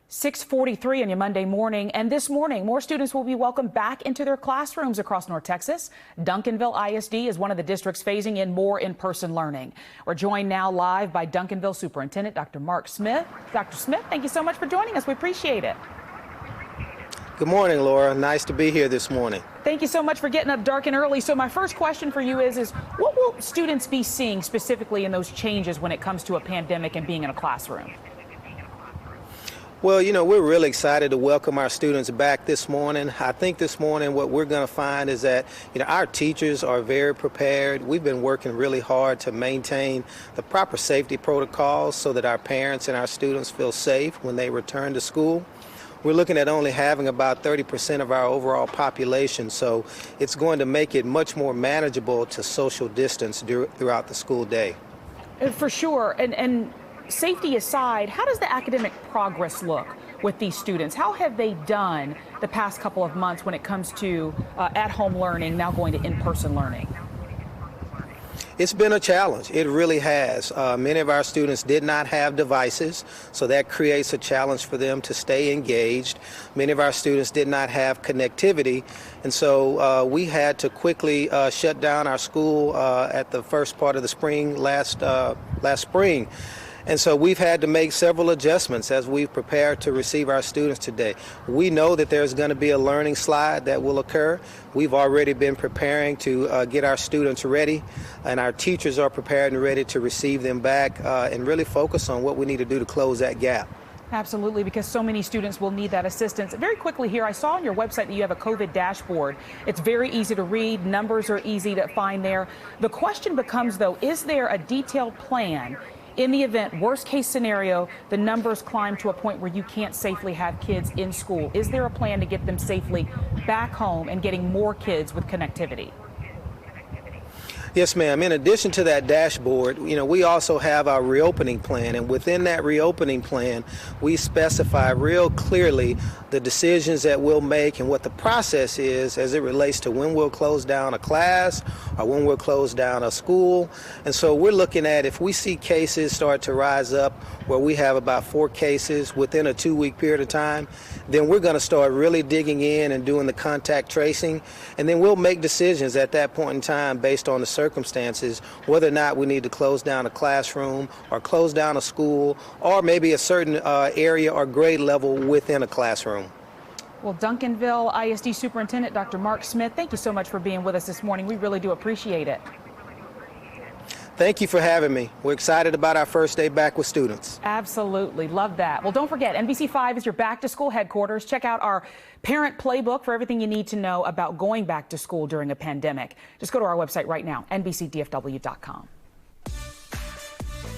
6:43 on your Monday morning, and this morning more students will be welcomed back into their classrooms across North Texas. Duncanville ISD is one of the districts phasing in more in-person learning. We're joined now live by Duncanville Superintendent Dr. Mark Smith. Dr. Smith, thank you so much for joining us. We appreciate it. Good morning, Laura. Nice to be here this morning. Thank you so much for getting up dark and early. So my first question for you is what will students be seeing specifically in those changes when it comes to a pandemic and being in a classroom? Well, we're really excited to welcome our students back this morning. I think this morning what we're going to find is that, our teachers are very prepared. We've been working really hard to maintain the proper safety protocols so that our parents and our students feel safe when they return to school. We're looking at only having about 30% of our overall population, so it's going to make it much more manageable to social distance throughout the school day. For sure. And safety aside, how does the academic progress look with these students? How have they done the past couple of months when it comes to at-home learning, now going to in-person learning? It's been a challenge. It really has. Many of our students did not have devices, so that creates a challenge for them to stay engaged. Many of our students did not have connectivity, and so we had to quickly shut down our school at the first part of the spring last spring. And so we've had to make several adjustments as we've prepared to receive our students today. We know that there's going to be a learning slide that will occur. We've already been preparing to get our students ready, and our teachers are prepared and ready to receive them back and really focus on what we need to do to close that gap. Absolutely, because so many students will need that assistance. Very quickly here, I saw on your website that you have a COVID dashboard. It's very easy to read. Numbers are easy to find there. The question becomes, though, is there a detailed plan in the event, worst case scenario, the numbers climb to a point where you can't safely have kids in school? Is there a plan to get them safely back home and getting more kids with connectivity? Yes, ma'am. In addition to that dashboard, we also have our reopening plan, and within that reopening plan, we specify real clearly the decisions that we'll make and what the process is as it relates to when we'll close down a class or when we'll close down a school. And so we're looking at, if we see cases start to rise up where we have about 4 cases within a 2-week period of time, then we're going to start really digging in and doing the contact tracing, and then we'll make decisions at that point in time based on the circumstances, whether or not we need to close down a classroom or close down a school or maybe a certain area or grade level within a classroom. Well, Duncanville ISD Superintendent Dr. Mark Smith, thank you so much for being with us this morning. We really do appreciate it. Thank you for having me. We're excited about our first day back with students. Absolutely. Love that. Well, don't forget, NBC5 is your back-to-school headquarters. Check out our parent playbook for everything you need to know about going back to school during a pandemic. Just go to our website right now, NBCDFW.com.